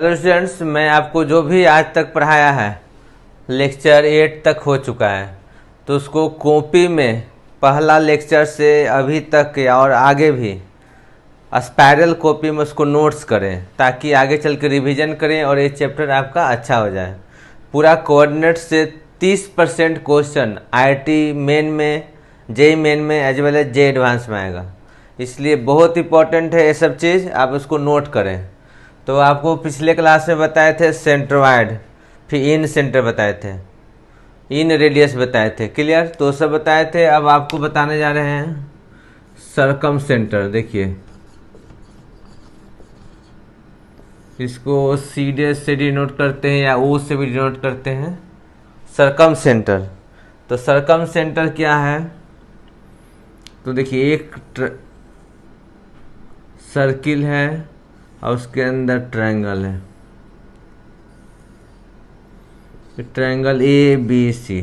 Hello students, मैं आपको जो भी आज तक पढ़ाया है लेक्चर 8 तक हो चुका है। तो उसको कॉपी में पहला लेक्चर से अभी तक और आगे भी स्पाइरल कॉपी में उसको नोट्स करें ताकि आगे चल के रिविज़न करें और ये चैप्टर आपका अच्छा हो जाए। पूरा कोऑर्डिनेट से 30% क्वेश्चन आईआईटी मेन में, जेईई मेन में as well as JEE advance में आएगा, इसलिए बहुत इंपॉर्टेंट है ये सब चीज़, आप उसको नोट करें। तो आपको पिछले क्लास में बताए थे सेंट्रोइड, फिर इन सेंटर बताए थे, इन रेडियस बताए थे, क्लियर? तो सब बताए थे। अब आपको बताने जा रहे हैं सरकम सेंटर। देखिए, इसको सी डैश से डिनोट करते हैं या ओ से भी डिनोट करते हैं, सरकम सेंटर। तो सरकम सेंटर क्या है? तो देखिए, एक सर्किल है और उसके अंदर ट्रायंगल है, ट्रायंगल ए बी सी।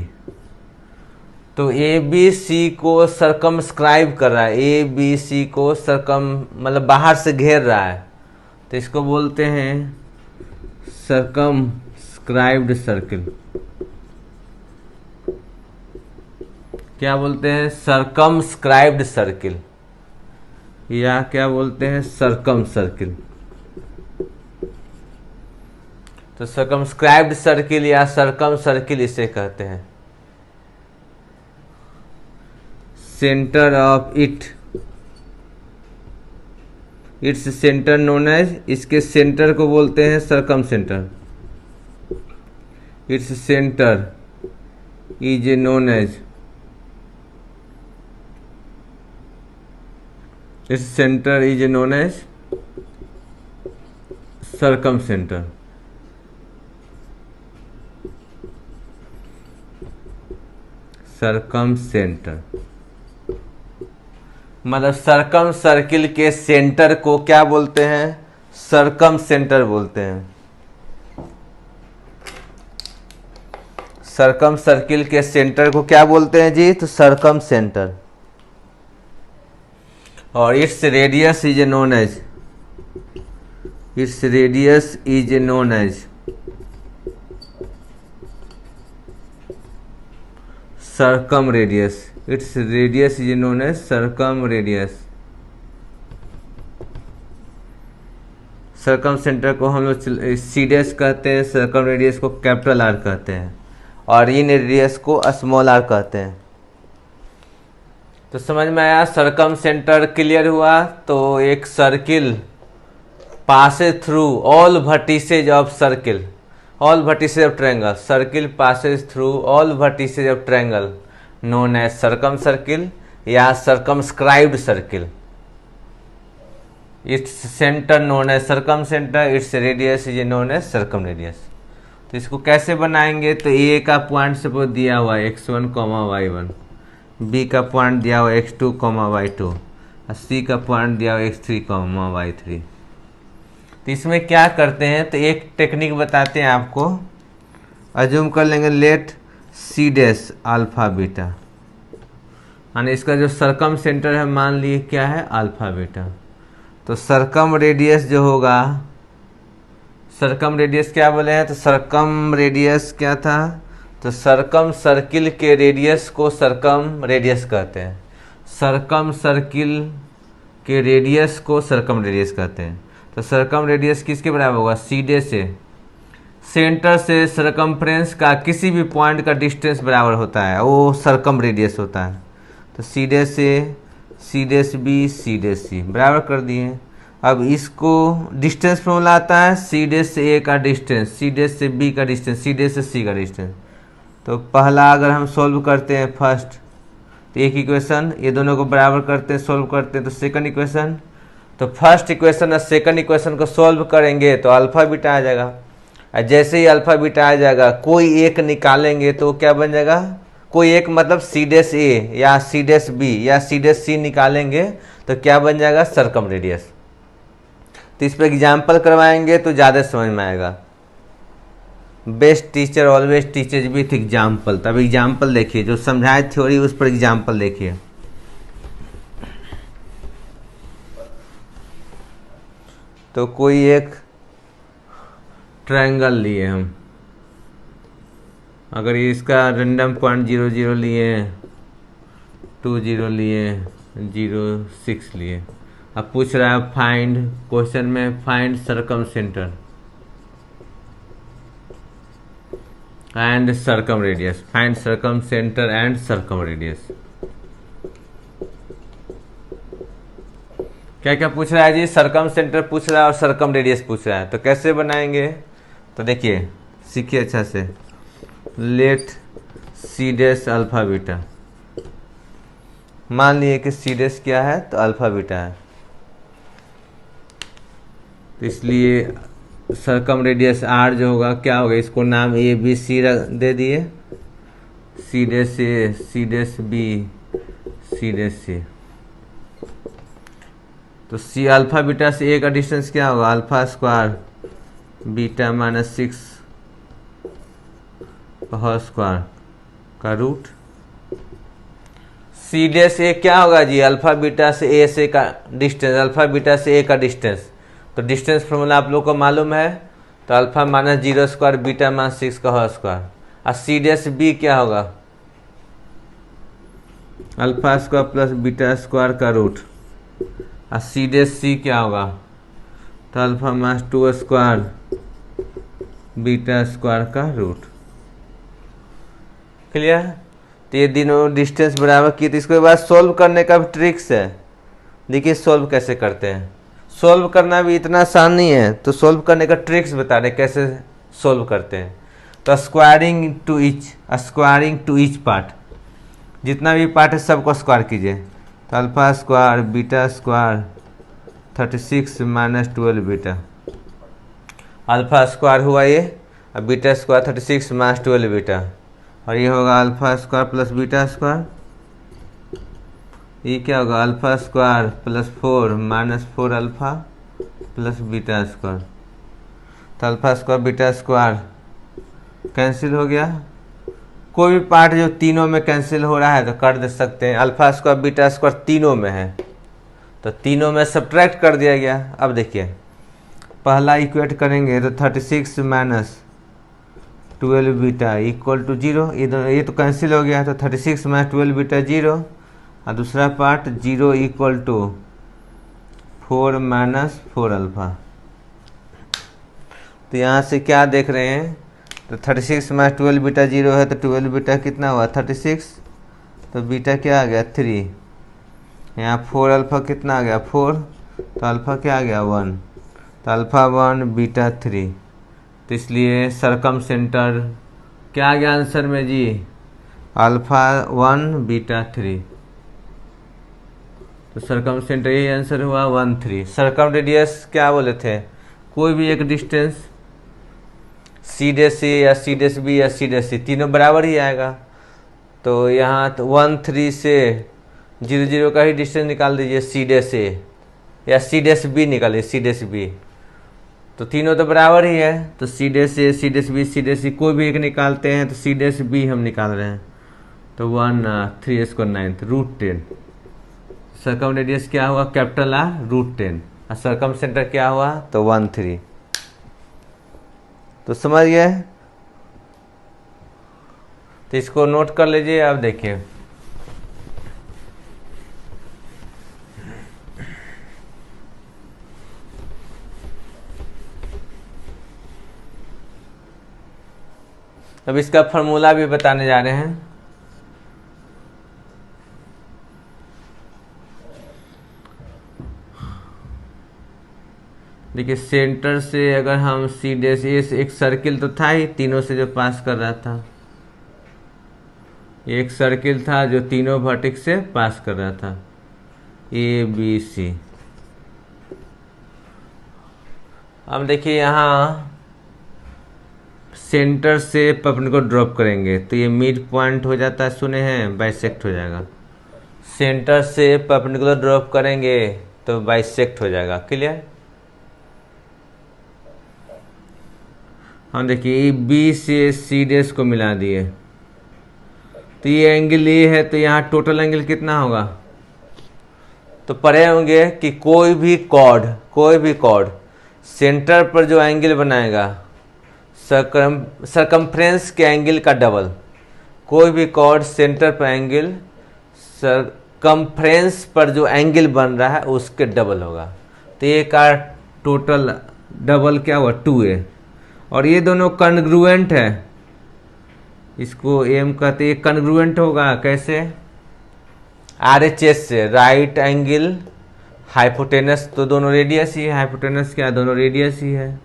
तो ए बी सी को सरकमस्क्राइब कर रहा है, ए बी सी को सरकम मतलब बाहर से घेर रहा है, तो इसको बोलते हैं सरकमस्क्राइब्ड सर्किल। क्या बोलते हैं? सरकमस्क्राइब्ड सर्किल, या क्या बोलते हैं? Circum circle. तो सरकमस्क्राइब्ड सर्किल या सरकम सर्किल इसे कहते हैं। Centre of its centre known as, इसके सेंटर को बोलते हैं circum centre. Its centre is known as, its centre is known as circum centre. Circum centre मतलब सरकम सर्किल के सेंटर को क्या बोलते हैं? सरकम सेंटर बोलते हैं। सरकम सर्किल के सेंटर को क्या बोलते हैं जी? तो सरकम सेंटर। और its radius is known as, its radius is known as circum radius. Its radius is known as circum radius. Circum centre को हम लोग सी डैश कहते हैं, सरकम रेडियस को कैपिटल आर कहते हैं, और इन रेडियस को स्मॉल आर कहते हैं। तो समझ में आया? सरकम सेंटर क्लियर हुआ। तो एक circle passes through all vertices of circle, all vertices of triangle, circle passes through all vertices of triangle known as circum circle या circumscribed circle. Its centre known as circum centre, its radius is known as circum radius. तो इसको कैसे बनाएंगे? तो ए का point suppose दिया हुआ है x1, y1, बी का पॉइंट दिया हुआ x2, y2, और सी का पॉइंट दिया हुआ x3, y3। तो इसमें क्या करते हैं? तो एक टेक्निक बताते हैं आपको। अज्यूम कर लेंगे let C dash alpha beta, यानी इसका जो सरकम सेंटर है मान लिए क्या है? Alpha beta. तो सरकम रेडियस जो होगा, सरकम रेडियस क्या बोले हैं? तो सरकम रेडियस क्या था? तो सरकम सर्किल के रेडियस को सरकम रेडियस कहते हैं, सरकम सर्किल के रेडियस को सरकम रेडियस कहते हैं। तो सरकम रेडियस किसके बराबर होगा? सी डैश से, सेंटर से सरकमफ्रेंस का किसी भी पॉइंट का डिस्टेंस बराबर होता है, वो सरकम रेडियस होता है। तो सी डैश से C dash B, C dash C बराबर कर दिए। अब इसको डिस्टेंस फॉर्मूला आता है, सी डैश से ए का डिस्टेंस, सी डैश से बी का डिस्टेंस, सी डैश से सी का डिस्टेंस। तो पहला अगर हम सॉल्व करते हैं फर्स्ट, तो एक इक्वेशन, ये दोनों को बराबर करते हैं, सॉल्व करते हैं, तो सेकंड इक्वेशन। तो फर्स्ट इक्वेशन और सेकंड इक्वेशन को सॉल्व करेंगे तो अल्फा बीटा आ जाएगा। और जैसे ही अल्फा बीटा आ जाएगा, कोई एक निकालेंगे तो क्या बन जाएगा? कोई एक मतलब सी डैश ए या सी डैश बी या सी डैश सी निकालेंगे तो क्या बन जाएगा? सरकम रेडियस। तो इस पर एग्जाम्पल करवाएंगे तो ज़्यादा समझ में आएगा। Best teacher always teachers with example. तब एग्जाम्पल देखिए, जो समझाए थ्योरी उस पर एग्जाम्पल देखिए। तो कोई एक ट्रायंगल लिए हम, अगर इसका रेंडम पॉइंट 0 0 लिए, 2 0 लिए, 0 6 लिए। अब पूछ रहा है फाइंड, क्वेश्चन में find circum centre and circum radius, find circum centre and circum radius. क्या क्या पूछ रहा है जी? सर्कम सेंटर पूछ रहा है और सर्कम रेडियस पूछ रहा है। तो कैसे बनाएंगे? तो देखिए, सीखिए अच्छा से। Let C dash alpha beta, मान लिए कि सी डैश क्या है? तो अल्फा बीटा है, तो इसलिए सर्कम रेडियस आर जो होगा क्या होगा? इसको नाम ए बी सी दे दिए, C dash A, C dash B, C dash C. तो सी अल्फा बीटा से ए का डिस्टेंस क्या होगा? Alpha square beta minus 6 whole square का रूट। सी डैश ए क्या होगा जी? अल्फा बीटा से ए से का डिस्टेंस, अल्फा बीटा से ए का डिस्टेंस। तो डिस्टेंस फॉर्मूला आप लोग को मालूम है, तो alpha minus 0 square beta minus 6 का होल स्क्वायर। और सी डैश बी क्या होगा? Alpha square plus beta square का रूट। और सी डैश सी क्या होगा? तो alpha minus 2 square beta square का रूट। क्लियर? तो ये तीनों डिस्टेंस बराबर किए। तो इसके बाद सॉल्व करने का भी ट्रिक्स है। देखिए सॉल्व कैसे करते हैं। सॉल्व करना भी इतना आसान नहीं है, तो सॉल्व करने का ट्रिक्स बता रहे कैसे सॉल्व करते हैं। तो स्क्वायरिंग टू ईच पार्ट, जितना भी पार्ट है सबको स्क्वायर कीजिए। तो alpha square beta square 36 minus 12 beta, alpha square हुआ ये, और बीटा स्क्वायर 36 माइनस 12 बीटा, और ये होगा alpha square plus beta square. ये क्या होगा? Alpha square plus 4 minus 4 alpha plus beta square. तो alpha square beta square cancel हो गया। कोई भी पार्ट जो तीनों में कैंसिल हो रहा है तो कर दे सकते हैं। अल्फा स्क्वायर बीटा स्क्वायर तीनों में है, तो तीनों में सब्ट्रैक्ट कर दिया गया। अब देखिए, पहला इक्वेट करेंगे तो 36 माइनस 12 बीटा इक्वल टू 0। ये तो कैंसिल हो गया, तो 36 माइनस 12 बीटा 0, और दूसरा part 0 equal to 4 minus 4 alpha. तो यहाँ से क्या देख रहे हैं? तो 36 माइनस 12 बीटा 0 है, तो 12 बीटा कितना हुआ? 36, तो बीटा क्या आ गया? 3। यहाँ 4 अल्फा कितना आ गया? 4, तो अल्फा क्या आ गया? 1, तो अल्फा 1 बीटा 3। तो इसलिए सरकम सेंटर क्या आ गया आंसर में जी? Alpha 1 beta 3। तो सरकम सेंटर यही आंसर हुआ 1 3। सरकम रेडियस क्या बोले थे? कोई भी एक डिस्टेंस, सी डैश ए या सी डैश बी या सी डैश सी, तीनों बराबर ही आएगा। तो यहाँ तो 1 3 से 0 0 का ही डिस्टेंस निकाल दीजिए, सी डैश ए या सी डैश बी निकालिए, सी डैश बी, तो तीनों तो बराबर ही है। तो C dash A, C dash B, C dash C, कोई भी एक निकालते हैं, तो सी डैश बी हम निकाल रहे हैं। तो 1 3 स्क्वायर 9 रूट 10। सरकम रेडियस क्या हुआ? Capital R root 10। और सरकम सेंटर क्या हुआ? तो 1 3। तो समझ गए? तो इसको नोट कर लीजिए। अब देखिए, अब इसका फॉर्मूला भी बताने जा रहे हैं। देखिए, सेंटर से अगर हम सी डैश ए से, एक सर्किल तो था ही तीनों से जो पास कर रहा था, एक सर्किल था जो तीनों वर्टेक्स से पास कर रहा था, ए बी सी। अब देखिए, यहाँ सेंटर से अपन को ड्रॉप करेंगे तो ये मिड पॉइंट हो जाता है, सुने हैं, बाइसेक्ट हो जाएगा। सेंटर से परपेंडिकुलर ड्रॉप करेंगे तो बाइसेक्ट हो जाएगा। क्लियर? हम देखिए बी से सी डैश को मिला दिए, तो ये एंगल ये है, तो यहाँ टोटल एंगल कितना होगा? तो पढ़े होंगे कि कोई भी कॉर्ड सेंटर पर जो एंगल बनाएगा सरकमफ्रेंस के एंगल का डबल। कोई भी कॉर्ड सेंटर पर एंगल सरकमफ्रेंस पर जो एंगल बन रहा है उसके डबल होगा। तो ये का टोटल डबल क्या हुआ 2a, और ये दोनों कन्ग्रुएंट है, इसको एम कहते हैं, कन्ग्रुएंट होगा कैसे, RHS से, राइट एंगल हाइपोटेनस, तो दोनों रेडियस ही है, हाइपोटेनस क्या दोनों रेडियस ही है,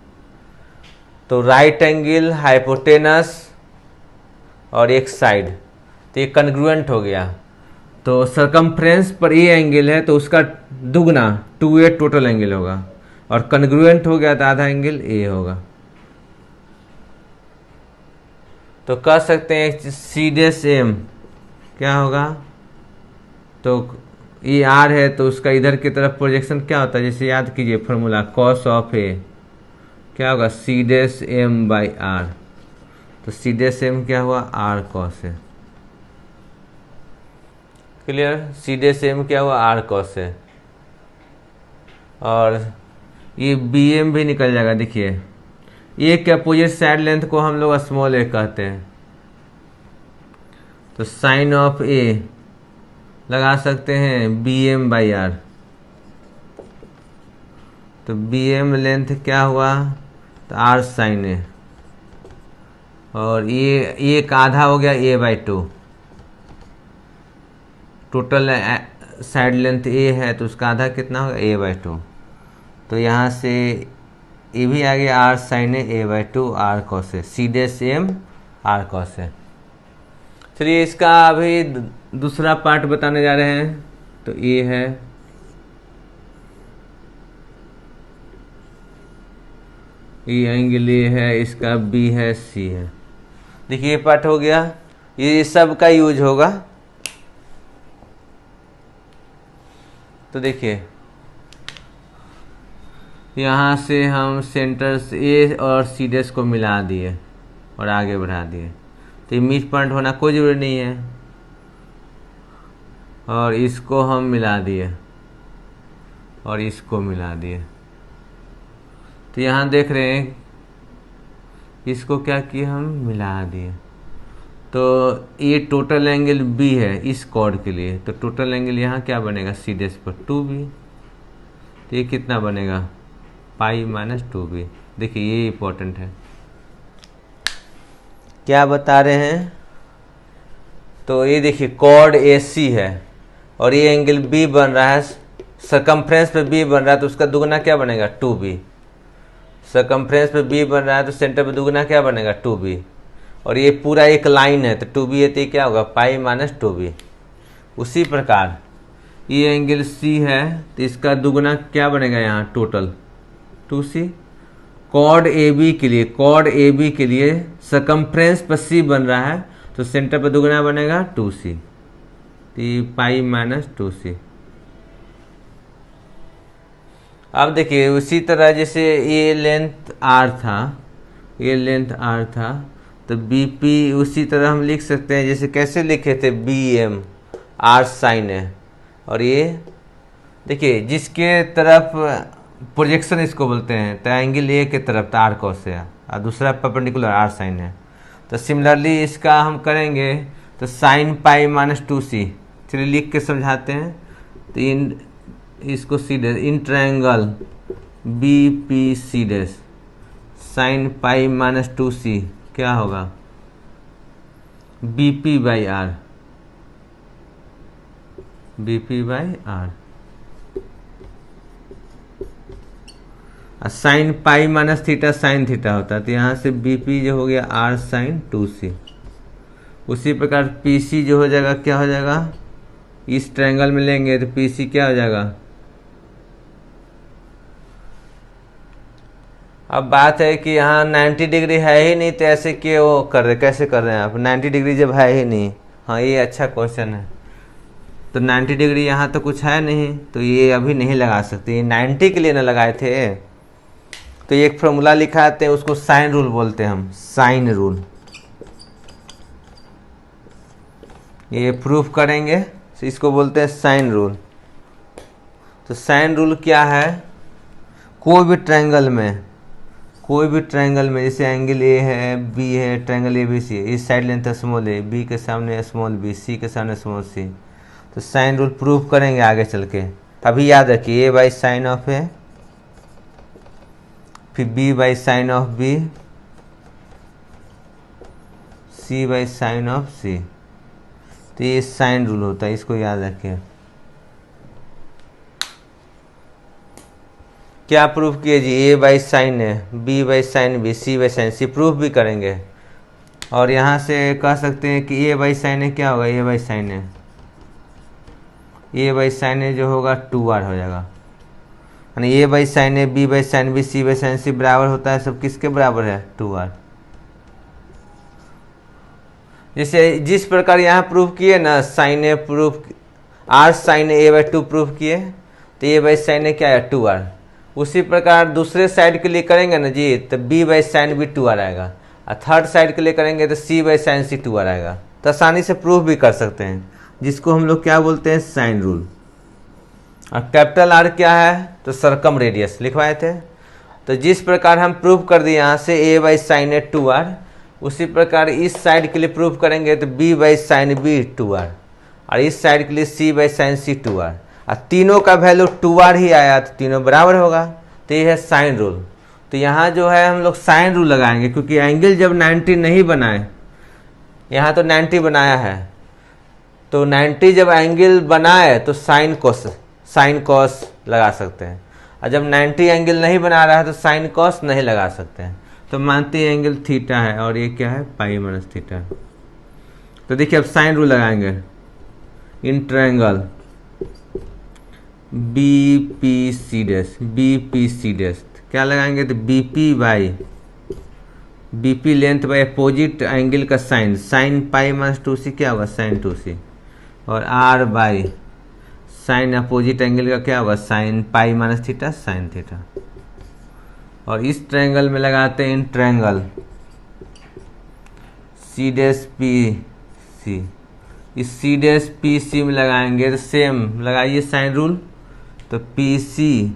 तो राइट एंगल हाइपोटेनस और एक साइड, तो ये कन्ग्रुएंट हो गया। तो सरकमफ्रेंस पर ये एंगल है तो उसका दुगना 2a टोटल एंगल होगा, और कन्ग्रुएंट हो गया तो आधा एंगल a होगा। तो कह सकते हैं C' क्या होगा, तो ये R है तो उसका इधर की तरफ प्रोजेक्शन क्या होता है, जैसे याद कीजिए फॉर्मूला cos ऑफ A क्या होगा C'(m/r), तो C'(m) क्या हुआ R cos A। Clear, C'(m) क्या हुआ R cos A, और ये BM भी निकल जाएगा। देखिए ए के अपोजिट साइड लेंथ को हम लोग स्मॉल a कहते हैं, तो साइन ऑफ A लगा सकते हैं BM/r, तो BM लेंथ क्या हुआ तो R sin A, और ये एक आधा हो गया A/2, total side length A है तो उसका आधा कितना होगा A/2, तो यहाँ से ये भी आ गया R sin A A/2 R cos A, C'(m) R cos A। चलिए इसका अभी दूसरा पार्ट बताने जा रहे हैं। तो ये है, ये एंगल ये है, इसका B है C है। देखिए ये पार्ट हो गया, ये सब का यूज होगा। तो देखिए यहाँ से हम सेंटर से A और C' को मिला दिए और आगे बढ़ा दिए, तो ये मिड पॉइंट होना कोई जरूरी नहीं है, और इसको हम मिला दिए और इसको मिला दिए। तो यहाँ देख रहे हैं इसको क्या किए हम मिला दिए, तो ये टोटल एंगल B है इस कॉर्ड के लिए, तो टोटल एंगल यहाँ क्या बनेगा C' पर 2b, तो ये कितना बनेगा π-2b। देखिए ये इम्पोर्टेंट है, क्या बता रहे हैं, तो ये देखिए कॉर्ड AC है और ये एंगल B बन रहा है, सरकमफ्रेंस पे B बन रहा है तो उसका दुगना क्या बनेगा 2b, सरकमफ्रेंस पे B बन रहा है तो सेंटर पे दुगना क्या बनेगा 2b, और ये पूरा एक लाइन है तो 2b है तो ये क्या होगा π-2b। उसी प्रकार ये एंगल C है तो इसका दुगना क्या बनेगा यहाँ टोटल 2c। कॉर्ड AB के लिए सरकमफ्रेंस पर C बन रहा है तो सेंटर पर दुगना बनेगा 2c, π-2c। अब देखिए उसी तरह जैसे ये लेंथ R था, ये लेंथ R था, तो BP उसी तरह हम लिख सकते हैं, जैसे कैसे लिखे थे BM R sin A, और ये देखिए जिसके तरफ प्रोजेक्शन इसको बोलते हैं, तो एंगल A के तरफ था R cos A और दूसरा परपेंडिकुलर R sin A। तो सिमिलरली इसका हम करेंगे तो sin π-2c, चलिए लिख के समझाते हैं। तो इसको C' in triangle BPC' sin π-2c क्या होगा BP/R, BP/R, sign π-θ sine theta होता है, तो यहाँ से BP जो हो गया R sin 2c। उसी प्रकार PC जो हो जाएगा क्या हो जाएगा, इस ट्रायंगल में लेंगे तो PC क्या हो जाएगा। अब बात है कि यहाँ 90 डिग्री है ही नहीं, तो ऐसे कि वो कर रहे कैसे कर रहे हैं आप, 90 डिग्री जब है ही नहीं। हाँ ये अच्छा क्वेश्चन है, तो 90 डिग्री यहाँ तो कुछ है नहीं, तो ये अभी नहीं लगा सकते, ये 90 के लिए ना लगाए थे। तो एक फॉर्मूला लिखाते हैं, उसको साइन रूल बोलते हैं हम, साइन रूल। ये प्रूफ करेंगे तो इसको बोलते हैं साइन रूल। तो साइन रूल क्या है, कोई भी कोई भी ट्रायंगल में, जैसे एंगल ए है, बी है, ट्रायंगल ए बी सी है, इस साइड लेंथ स्मॉल ए, बी के सामने स्मॉल बी, सी के सामने स्मॉल सी, तो साइन रूल प्रूव करेंगे आगे चल के। अभी याद रखिए, A by sine of A, फिर B by sine of B, C by sine of C, तो ये साइन रूल होता है, इसको याद रखिए। क्या प्रूफ किए जी, ए बाई साइन है, B by sine B, C by sine C, proof भी करेंगे। और यहाँ से कह सकते हैं कि ए बाई साइन है क्या होगा, ए बाई साइन है, ए बाई साइन है जो होगा 2r हो जाएगा, यानी ए बाई साइन है, B by sine B, C by sine C बराबर होता है, सब किसके बराबर है, 2r। जैसे जिस प्रकार यहाँ प्रूफ किए ना, sine A proof, R sine A by 2 proof किए, तो ए बाई साइन ए क्या है, 2r। उसी प्रकार दूसरे साइड के लिए करेंगे ना जी, तो बी बाई साइन भी 2r आएगा, और थर्ड साइड के लिए करेंगे तो सी बाई साइन सी 2r आएगा। तो आसानी से प्रूफ भी कर सकते हैं, जिसको हम लोग क्या बोलते हैं, साइन रूल। और कैपिटल आर क्या है, तो सरकम रेडियस लिखवाए थे। तो जिस प्रकार हम प्रूफ कर दिए यहाँ से ए बाई साइन ए 2r, उसी प्रकार इस साइड के लिए प्रूफ करेंगे तो B by sine B 2r, और इस साइड के लिए सी बाई साइन सी 2r, और तीनों का वैल्यू 2r ही आया तो तीनों बराबर होगा। तो ये है साइन रूल। तो यहाँ जो है हम लोग साइन रूल लगाएंगे, क्योंकि एंगल जब 90 नहीं बनाए, यहाँ तो 90 बनाया है, तो 90 जब एंगल बनाए तो साइन कॉस लगा सकते हैं, और जब 90 एंगल नहीं बना रहा है तो साइन कॉस नहीं लगा सकते हैं। तो मानते हैं एंगल थीटा है और ये क्या है, पाई माइनस थीटा। तो देखिए अब साइन रूल लगाएंगे, in triangle B P C dash, B P C dash क्या लगाएंगे, तो B P by B P length by opposite angle का साइन, साइन पाई माइनस 2c क्या होगा, साइन 2c, और R by sine opposite angle का क्या होगा, sine pi minus theta, sine theta. और इस ट्रायंगल में लगाते हैं in triangle C dash P C, इस सी डैश पी सी में लगाएंगे तो सेम लगाइए साइन रूल, तो P C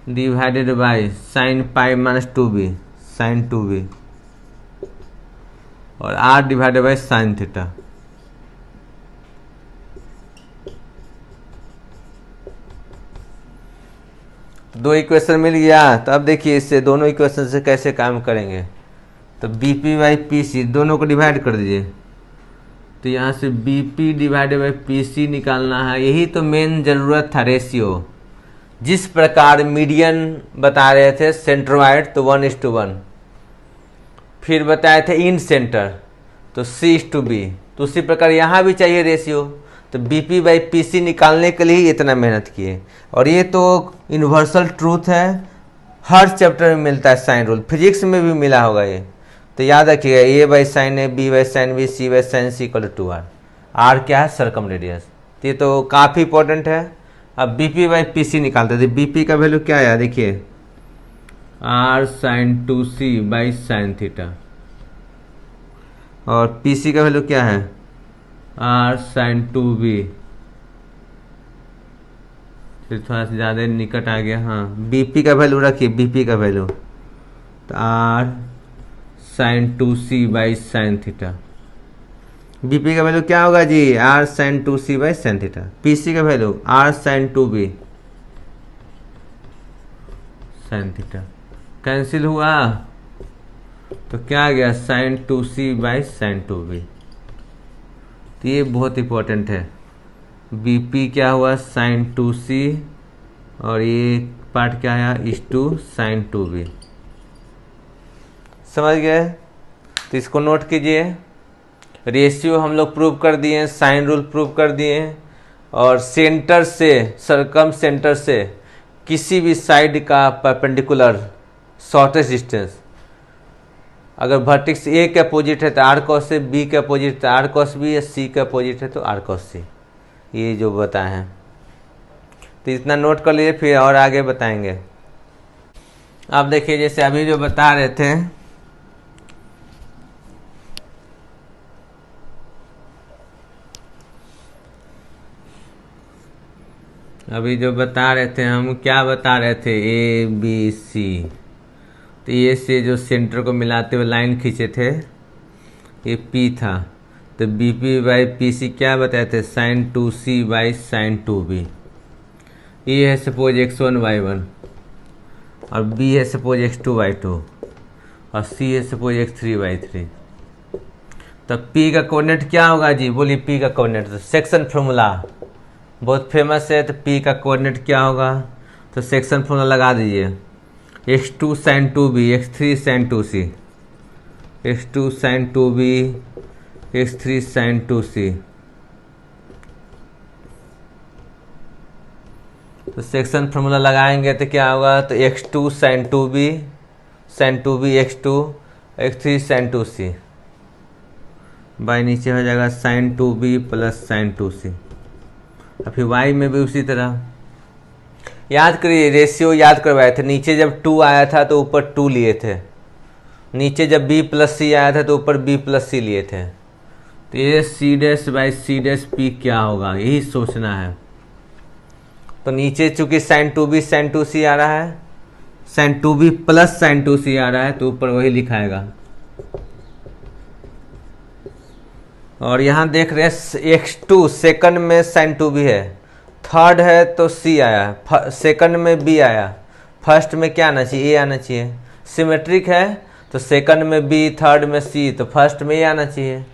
divided by sine pi minus 2b, sine 2b, और R divided by sine theta. दो इक्वेशन मिल गया। तो अब देखिए इससे दोनों इक्वेशन से कैसे काम करेंगे। तो B P by P C दोनों को डिवाइड कर दीजिए, तो यहाँ से B P divided by P C निकालना है। यही तो मेन ज़रूरत था, रेशियो। जिस प्रकार मीडियन बता रहे थे सेंट्रोइड तो 1:1, फिर बताए थे इन सेंटर तो C/B, तो उसी प्रकार यहाँ भी चाहिए रेशियो। तो B P by P C निकालने के लिए ही इतना मेहनत किए। और ये तो यूनिवर्सल ट्रूथ है, हर चैप्टर में मिलता है साइन रूल, फिजिक्स में भी मिला होगा ये। तो याद रखिएगा, A by sine A, B by sine B, C by sine C equal to 2r। R क्या है, सर्कम रेडियस। तो ये तो काफ़ी इंपॉर्टेंट है। अब B P by P C निकालते थे। बी पी का वैल्यू क्या है, देखिए R sine 2c by sine theta, और पी सी का वैल्यू क्या है, आर साइन 2b। फिर थोड़ा सा ज़्यादा निकट आ गया, हाँ। बीपी का वैल्यू रखिए, बीपी का वैल्यू तो R sine 2c by sine theta. BP का वैल्यू क्या होगा जी, R sine 2c by sine theta. PC का value R sine 2b sine theta. Cancel हुआ तो क्या आ गया, sign 2c by sign 2b। तो ये बहुत इंपॉर्टेंट है। बीपी क्या हुआ, साइन 2c, और ये पार्ट क्या आया, इस टू साइन 2b। समझ गए। तो इसको नोट कीजिए। रेशियो हम लोग प्रूव कर दिए, साइन रूल प्रूव कर दिए, और सेंटर से, सरकम सेंटर से किसी भी साइड का परपेंडिकुलर शॉर्टेस्ट डिस्टेंस, अगर वर्टेक्स ए के अपोजिट है तो आर कॉस ए, बी के अपोजिट तो आर कॉस बी, या सी के अपोजिट है तो आर कॉस सी। ये जो बताए हैं, तो इतना नोट कर लीजिए, फिर और आगे बताएंगे। आप देखिए जैसे अभी जो बता रहे थे, अभी जो बता रहे थे हम, क्या बता रहे थे, ए बी सी, तो ये से जो सेंटर को मिलाते हुए लाइन खींचे थे, ये पी था, तो B P by P C क्या बताए थे, sine two C by sine two B. ये है सपोज x1 y1, और b है सपोज x2 y2, और c है सपोज x3 y3। तब p का कोऑर्डिनेट क्या होगा जी, बोलिए p का कोऑर्डिनेट, तो सेक्शन फार्मूला बहुत फेमस है, तो p का कोऑर्डिनेट क्या होगा, तो सेक्शन फार्मूला लगा दीजिए, x2 sin 2b x3 sin 2c, x2 sin 2b x3 sin 2c। तो सेक्शन फार्मूला लगाएंगे तो क्या होगा, तो x2 sin 2b x2 x3 sin 2c by नीचे हो जाएगा sin 2b plus sin 2c। और फिर y में भी उसी तरह याद करिए, रेशियो याद करवाए थे, नीचे जब 2 आया था तो ऊपर 2 लिए थे, नीचे जब b प्लस सी आया था तो ऊपर b प्लस सी लिए थे। तो ये C dash by C dash P क्या होगा, यही सोचना है। तो नीचे चूंकि साइन 2b साइन 2c आ रहा है, sign 2b plus sine 2c आ रहा है, तो ऊपर वही लिखाएगा। और यहाँ देख रहे हैं x2 सेकंड में साइन 2b है, थर्ड है तो c आया, सेकंड में b आया, फर्स्ट में क्या आना चाहिए, a आना चाहिए। सिमेट्रिक है तो सेकंड में b, थर्ड में c, तो फर्स्ट में a आना चाहिए।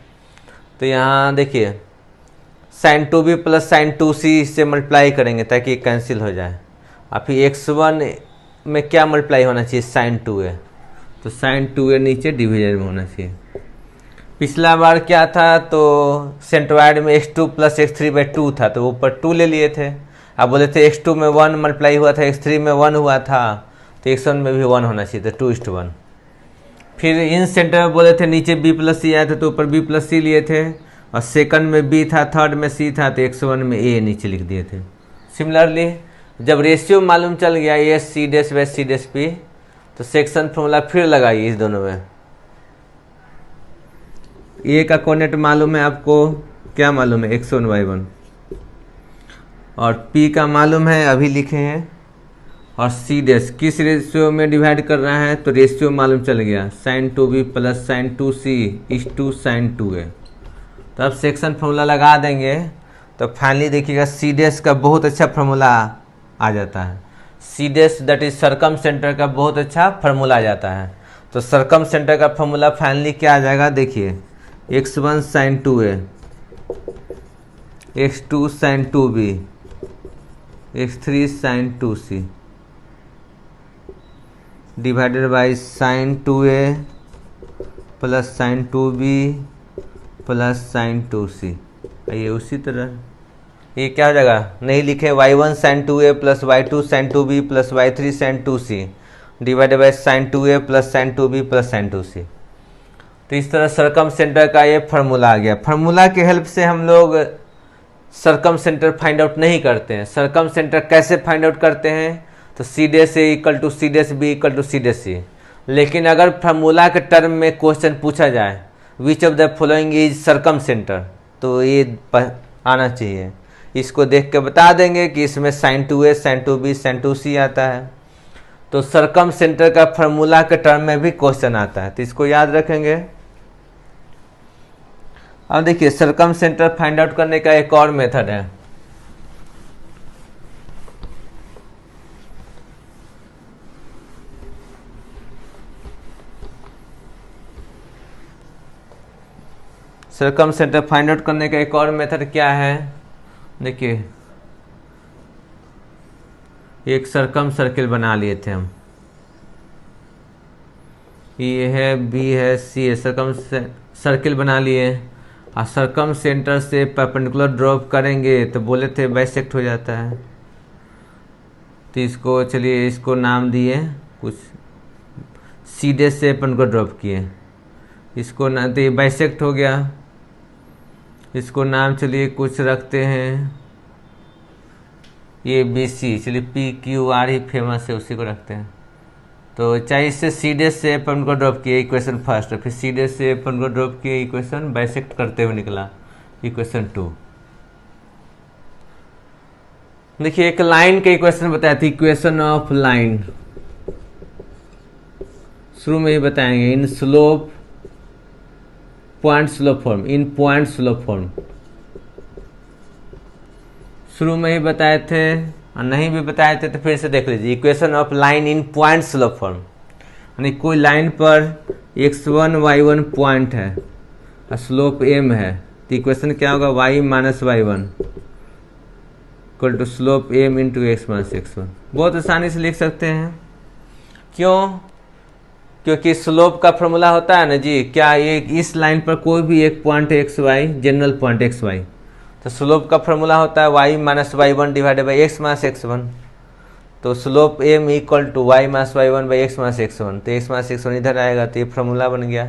तो यहाँ देखिए sign 2b plus sine 2c से मल्टीप्लाई करेंगे ताकि ये कैंसिल हो जाए। और फिर x1 में क्या मल्टीप्लाई होना चाहिए, साइन 2a, तो साइन 2a नीचे डिवीजन में होना चाहिए। पिछला बार क्या था, तो सेंट्रॉइड में x2 प्लस x3/2 था, तो ऊपर 2 ले लिए थे। अब बोले थे x2 में 1 मल्टीप्लाई हुआ था, x3 में 1 हुआ था, तो x1 में भी 1 होना चाहिए, तो 2:1। फिर इन सेंटर में बोले थे नीचे b प्लस सी आया था, तो ऊपर b प्लस सी लिए थे, और सेकंड में b था, थर्ड में c था, तो x1 में a नीचे लिख दिए थे। सिमिलरली जब रेशियो मालूम चल गया ये C dash by C dash P, तो सेक्शन फॉर्मूला फिर लगाइए इस दोनों में। a का कोऑर्डिनेट मालूम है आपको, क्या मालूम है, x1 y1, और p का मालूम है अभी लिखे हैं, और सी डैश किस रेशियो में डिवाइड कर रहा है, तो रेशियो मालूम चल गया, sine 2b plus sine 2c is two sine 2a। तो अब सेक्शन फार्मूला लगा देंगे तो फाइनली देखिएगा सी डैश का बहुत अच्छा फार्मूला आ जाता है, C dash that is circum centre का बहुत अच्छा फार्मूला आ जाता है। तो सरकम सेंटर का फार्मूला फाइनली क्या आ जाएगा, देखिए x1 sine 2a x2 sine 2b x3 sine 2c divided by sine 2a plus sine 2b plus sine 2c। ये उसी तरह ये क्या हो जाएगा, नहीं लिखे, y1 sine 2a plus y2 sine 2b plus y3 sine 2c divided by sine 2a plus sine 2b plus sine 2c। तो इस तरह सरकम सेंटर का ये फार्मूला आ गया। फार्मूला के हेल्प से हम लोग सरकम सेंटर फाइंड आउट नहीं करते हैं। सरकम सेंटर कैसे फाइंड आउट करते हैं, तो C dash A equal to C dash B equal to C dash C. लेकिन अगर फार्मूला के टर्म में क्वेश्चन पूछा जाए which of the following is circum centre, तो ये आना चाहिए। इसको देख के बता देंगे कि इसमें sign 2a sign 2b sign 2c आता है। तो सरकम सेंटर का फार्मूला के टर्म में भी क्वेश्चन आता है, तो इसको याद रखेंगे। अब देखिए सरकम सेंटर फाइंड आउट करने का एक और मेथड है। सरकम सेंटर फाइंड आउट करने का एक और मेथड क्या है, देखिए एक सरकम सर्किल बना लिए थे हम, ये है बी है सी है, सरकम सर्किल बना लिए, और सरकम सेंटर से परपेंडिकुलर ड्रॉप करेंगे तो बोले थे बाइसेक्ट हो जाता है। तो इसको चलिए इसको नाम दिए कुछ, सी डैश से परपेंडिकुलर ड्रॉप किए, इसको ना, तो ये बाइसेक्ट हो गया। इसको नाम चलिए कुछ रखते हैं, ये बी सी, चलिए पी क्यू आर ही फेमस है उसी को रखते हैं। तो चाहे इससे सी डैश से परपेंडिकुलर ड्रॉप किए इक्वेशन फर्स्ट, फिर सी डैश से परपेंडिकुलर ड्रॉप किए इक्वेशन बाइसेक्ट करते हुए निकला इक्वेशन 2। देखिए एक लाइन का इक्वेशन बताया था, इक्वेशन ऑफ लाइन शुरू में ही बताएंगे इन स्लोप पॉइंट स्लोप फॉर्म, इन पॉइंट स्लोप फॉर्म शुरू में ही बताए थे, और नहीं भी बताए थे तो फिर से देख लीजिए। Equation of line in point slope form, यानी कोई लाइन पर x1 y1 पॉइंट है और स्लोप m है, तो इक्वेशन क्या होगा, y minus y1 equal to slope m into x minus x1। बहुत आसानी से लिख सकते हैं। क्यों? क्योंकि स्लोप का फॉर्मूला होता है ना जी, क्या ये इस लाइन पर कोई भी एक point x y, general point x y, तो स्लोप का फॉर्मूला होता है y minus y1 divided by x minus x1। तो slope m equal to y minus y1 by x minus x1, तो x माइनस x1 इधर आएगा, तो ये फॉर्मूला बन गया।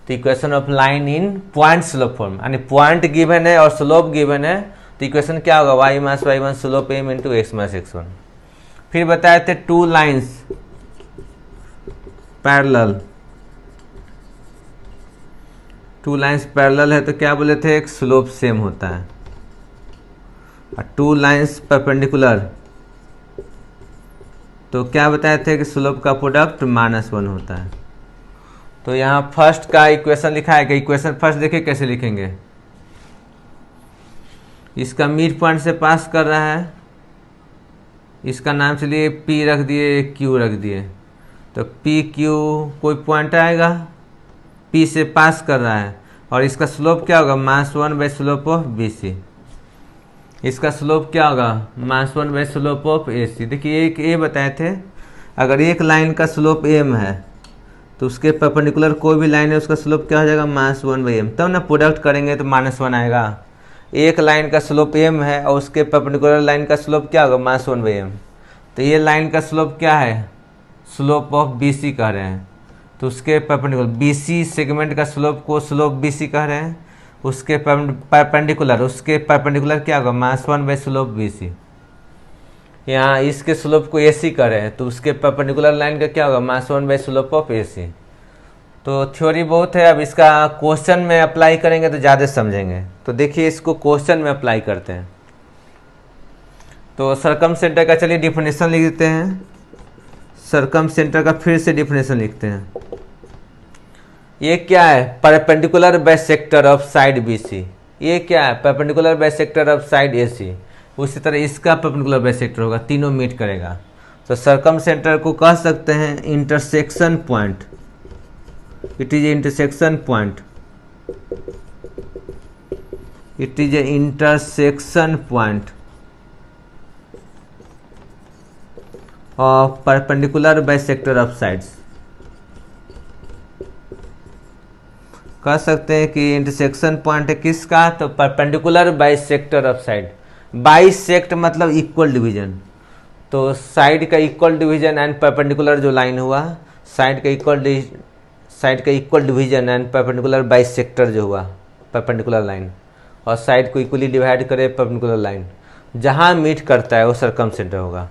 तो equation of line in point slope form, यानी पॉइंट गिवन है और स्लोप गिवन है, तो इक्वेशन क्या होगा, y minus y1 slope m into x minus x1। फिर बताए थे two lines parallel, two lines parallel है तो क्या बोले थे, एक स्लोप सेम होता है, और टू लाइन्स परपेंडिकुलर तो क्या बताए थे कि स्लोप का प्रोडक्ट -1 होता है। तो यहाँ फर्स्ट का इक्वेशन लिखा है कि इक्वेशन फर्स्ट देखिए कैसे लिखेंगे, इसका मिड पॉइंट से पास कर रहा है, इसका नाम चलिए P रख दिए, Q रख दिए, तो पी क्यू कोई पॉइंट आएगा, P से पास कर रहा है, और इसका स्लोप क्या होगा, -1 बाई स्लोप ऑफ BC। इसका स्लोप क्या होगा, -1 बाई स्लोप ऑफ AC। देखिए एक ये बताए थे, अगर एक लाइन का स्लोप m है तो उसके परपेंडिकुलर कोई भी लाइन है उसका स्लोप क्या हो जाएगा, -1 बाई m, तब ना प्रोडक्ट करेंगे तो -1 आएगा। एक लाइन का स्लोप m है और उसके परपेंडिकुलर लाइन का स्लोप क्या होगा, -1 बाई m, तो ये लाइन का स्लोप क्या है, स्लोप ऑफ BC कह रहे हैं, तो उसके परपेंडिकुलर BC सेगमेंट का स्लोप को स्लोप BC कह रहे हैं, उसके परपेंडिकुलर क्या होगा, -1 बाई स्लोप BC। यहाँ इसके स्लोप को AC कह रहे हैं, तो उसके परपेंडिकुलर लाइन का क्या होगा, -1 बाई स्लोप ऑफ AC। तो थ्योरी बहुत है, अब इसका क्वेश्चन में अप्लाई करेंगे तो ज़्यादा समझेंगे। तो देखिए इसको क्वेश्चन में अप्लाई करते हैं। तो सर्कम सेंटर का चलिए डिफिनेशन लिख देते हैं, सर्कम सेंटर का फिर से डिफिनेशन लिखते हैं। ये क्या है, perpendicular bisector of side BC। ये क्या है, perpendicular bisector of side AC। उसी तरह इसका परपेंडिकुलर बाइसेक्टर होगा, तीनों मीट करेगा। तो सर्कम सेंटर को कह सकते हैं intersection point, it is intersection point, it is A intersection point of perpendicular bisector of sides. कह सकते हैं कि इंटरसेक्शन पॉइंट है किसका, तो perpendicular bisector of side. Bisect मतलब इक्वल डिवीजन, तो साइड का इक्वल डिवीजन एंड परपेंडिकुलर जो लाइन हुआ, साइड का equal division and perpendicular bisector जो हुआ परपेंडिकुलर लाइन, और साइड को इक्वली डिवाइड करे परपेंडिकुलर लाइन, जहाँ मीट करता है वो सर्कम सेंटर होगा।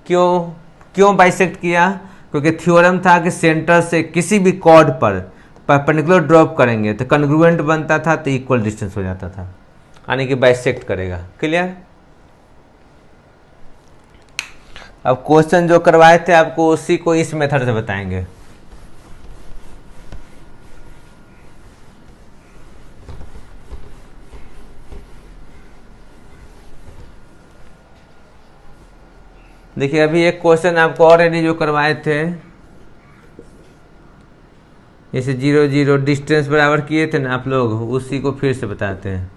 क्यों बाइसेक्ट किया, क्योंकि थ्योरम था कि सेंटर से किसी भी कॉर्ड पर परपेंडिकुलर ड्रॉप करेंगे तो कन्ग्रुएंट बनता था, तो इक्वल डिस्टेंस हो जाता था, यानी कि बाइसेक्ट करेगा। क्लियर? अब क्वेश्चन जो करवाए थे आपको उसी को इस मेथड से बताएंगे। देखिए अभी एक क्वेश्चन आपको ऑलरेडी जो करवाए थे, जैसे 0 0 डिस्टेंस बराबर किए थे ना आप लोग, उसी को फिर से बताते हैं।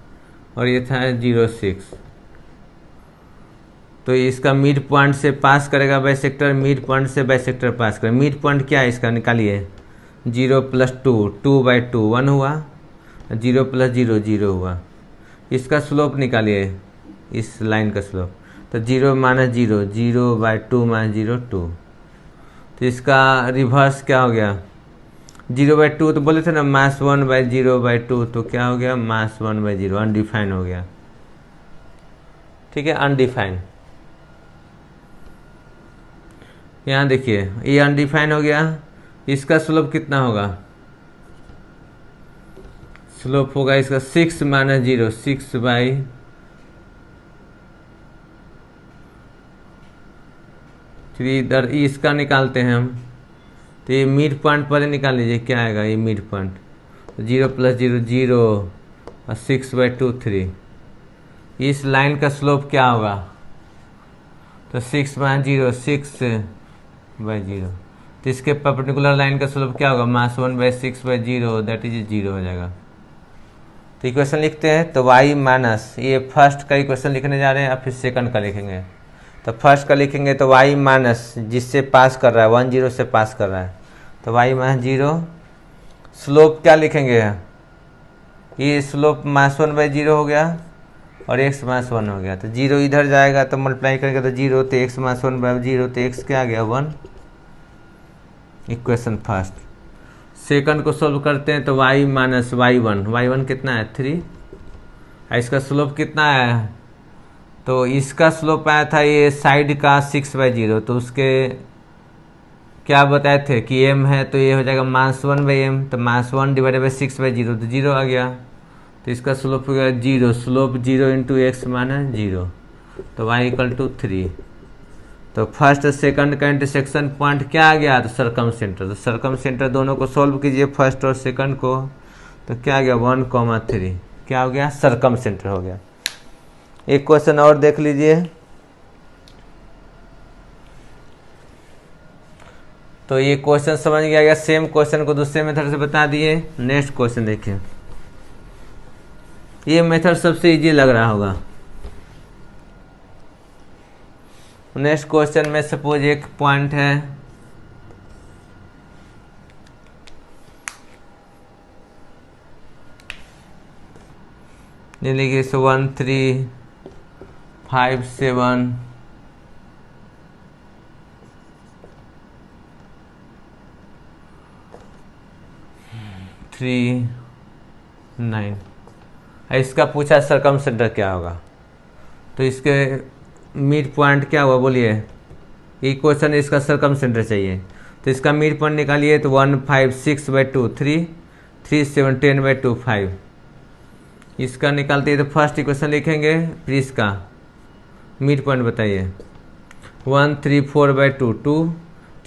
और ये था 0 6, तो इसका मिड पॉइंट से पास करेगा बाइसेक्टर, मिड पॉइंट से बाइसेक्टर पास करेगा। मिड पॉइंट क्या है इसका, निकालिए, 0 + 2, 2/2 1 हुआ, 0 + 0 0 हुआ। इसका स्लोप निकालिए, इस लाइन का स्लोप, तो 0 - 0 0/2 - 0 2। तो इसका रिवर्स क्या हो गया, 0/2, तो बोले थे ना -1/0/2, तो क्या हो गया, -1/0, अनडिफाइन हो गया। ठीक है, अनडिफाइन। यहाँ देखिए ये अनडिफाइन हो गया। इसका स्लोप कितना होगा, स्लोप होगा इसका 6 - 0, 6/, फिर इधर इसका निकालते हैं हम। तो ये मिड पॉइंट पहले निकाल लीजिए, क्या आएगा ये मिड पॉइंट। तो 0 + 0 0 और 6/2 3। इस लाइन का स्लोप क्या होगा? तो 6 - 0 6/0। तो इसके परपेंडिकुलर लाइन का स्लोप क्या होगा? -1/6/0 दैट इज 0 हो जाएगा। तो इक्वेशन लिखते हैं। तो y माइनस, ये फर्स्ट का इक्वेशन लिखने जा रहे हैं, अब फिर सेकंड का लिखेंगे। तो फर्स्ट का लिखेंगे तो y माइनस जिससे पास कर रहा है 1 0 से पास कर रहा है, तो y - 0। स्लोप क्या लिखेंगे? ये स्लोप -1/0 हो गया और x -1 हो गया। तो 0 इधर जाएगा तो मल्टीप्लाई करेंगे तो 0, तो x -1/0, तो x क्या आ गया 1। Equation first. सेकंड को सोल्व करते हैं तो y - y1 कितना है 3। इसका स्लोप कितना है? तो इसका स्लोप आया था ये साइड का 6/0, तो उसके क्या बताए थे कि m है, तो ये हो जाएगा -1/m। तो -1 / 6/0 तो 0 आ गया। तो इसका स्लोप हो गया 0। स्लोप 0 × x - 0, तो y = 3। तो फर्स्ट सेकंड का इंटरसेक्शन पॉइंट क्या आ गया? तो सर्कम सेंटर। तो सर्कम सेंटर दोनों को सॉल्व कीजिए, फर्स्ट और सेकंड को। तो क्या आ गया 1, 3। क्या हो गया? सर्कम सेंटर हो गया। एक क्वेश्चन और देख लीजिए। तो ये क्वेश्चन समझ गया। सेम क्वेश्चन को दूसरे मेथड से बता दिए। नेक्स्ट क्वेश्चन देखिए। ये मेथड सबसे इजी लग रहा होगा। नेक्स्ट क्वेश्चन में सपोज एक पॉइंट है, लिखिए 1 3 5 7 3 9। इसका पूछा सर्कम सेंटर क्या होगा। तो इसके मिड पॉइंट क्या हुआ बोलिए? ये क्वेश्चन इसका सर्कम सेंटर चाहिए। तो इसका मिड पॉइंट निकालिए। तो 1 5 6/2 3 3 7 10/2 5। इसका निकालते हैं तो फर्स्ट इक्वेशन लिखेंगे, फिर इसका मिड पॉइंट बताइए। 1 3 4/2 2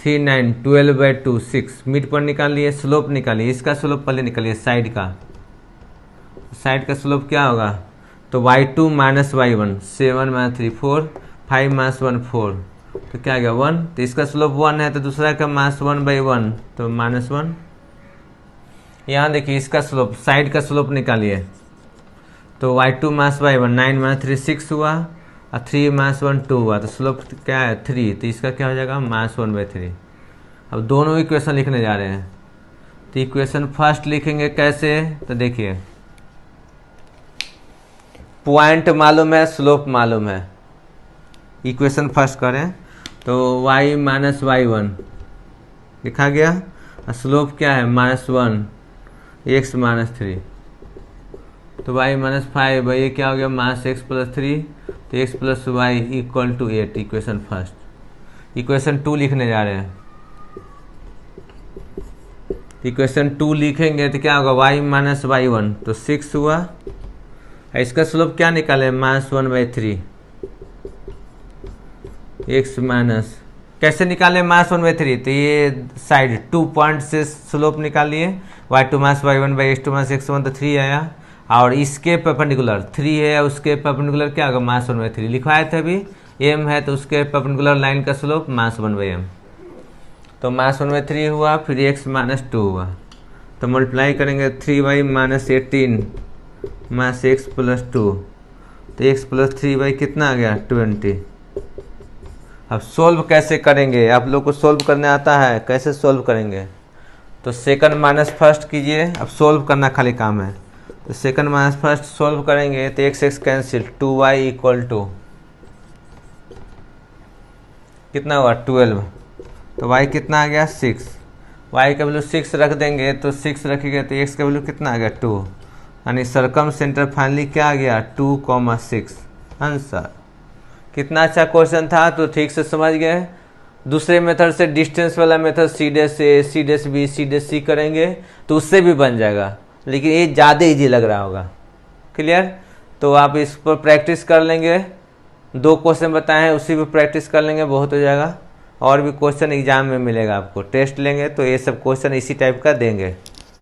3 9 12/2 6। मिड पॉइंट निकाल लिए। स्लोप निकालिए। इसका स्लोप पहले निकालिए साइड का। साइड का स्लोप क्या होगा? तो y2 - y1 7 - 3 4 5 - 1 4। तो क्या आ गया 1। तो इसका स्लोप 1 है, तो दूसरा का -1/1 तो -1। यहाँ देखिए इसका स्लोप, साइड का स्लोप निकालिए। तो y2 - y1 9 - 3 6 हुआ और 3 - 1 2 हुआ। तो स्लोप क्या है 3। तो इसका क्या हो जाएगा -1/3। अब दोनों इक्वेशन लिखने जा रहे हैं। तो इक्वेशन फर्स्ट लिखेंगे कैसे? तो देखिए पॉइंट मालूम है, स्लोप मालूम है। इक्वेशन फर्स्ट करें तो y - y1 लिखा गया और स्लोप क्या है -1 x - 3। तो y - 5, ये क्या हो गया -x + 3। तो x + y = 8। Equation first. Equation 2 लिखने जा रहे हैं। इक्वेशन 2 लिखेंगे तो क्या होगा y - y1 तो 6 हुआ। इसका स्लोप क्या निकाले -1/3 x माइनस। कैसे निकाले -1/3? तो ये साइड 2 पॉइंट से स्लोप निकालिए। y2 - y1 x2 - x1 तो 3 आया, और इसके परपेंडिकुलर 3 है, उसके परपेंडिकुलर क्या होगा -1/3 लिखवाए थे अभी। m है तो उसके परपेंडिकुलर लाइन का स्लोप -1/m। तो -1/3 हुआ, फिर x - 2 हुआ। तो मल्टीप्लाई करेंगे 3y - 18 -x + 2। तो x + 3y कितना आ गया 20। अब सोल्व कैसे करेंगे? आप लोग को सोल्व करने आता है? कैसे सोल्व करेंगे? तो सेकंड माइनस फर्स्ट कीजिए। अब सोल्व करना खाली काम है। तो सेकंड माइनस फर्स्ट सोल्व करेंगे तो x कैंसिल, 2y = कितना हुआ 12। तो y कितना आ गया 6। y का वैल्यू 6 रख देंगे, तो 6 रखेंगे तो x का वैल्यू कितना आ गया 2। यानी सर्कम सेंटर फाइनली क्या आ गया 2,6 आंसर। कितना अच्छा क्वेश्चन था, तो ठीक से समझ गए। दूसरे मेथड से डिस्टेंस वाला मेथड C' से C' B C' करेंगे तो उससे भी बन जाएगा, लेकिन ये ज़्यादा इजी लग रहा होगा। क्लियर? तो आप इस पर प्रैक्टिस कर लेंगे। 2 क्वेश्चन बताए हैं, उसी पर प्रैक्टिस कर लेंगे, बहुत हो जाएगा। और भी क्वेश्चन एग्जाम में मिलेगा आपको, टेस्ट लेंगे तो ये सब क्वेश्चन इसी टाइप का देंगे।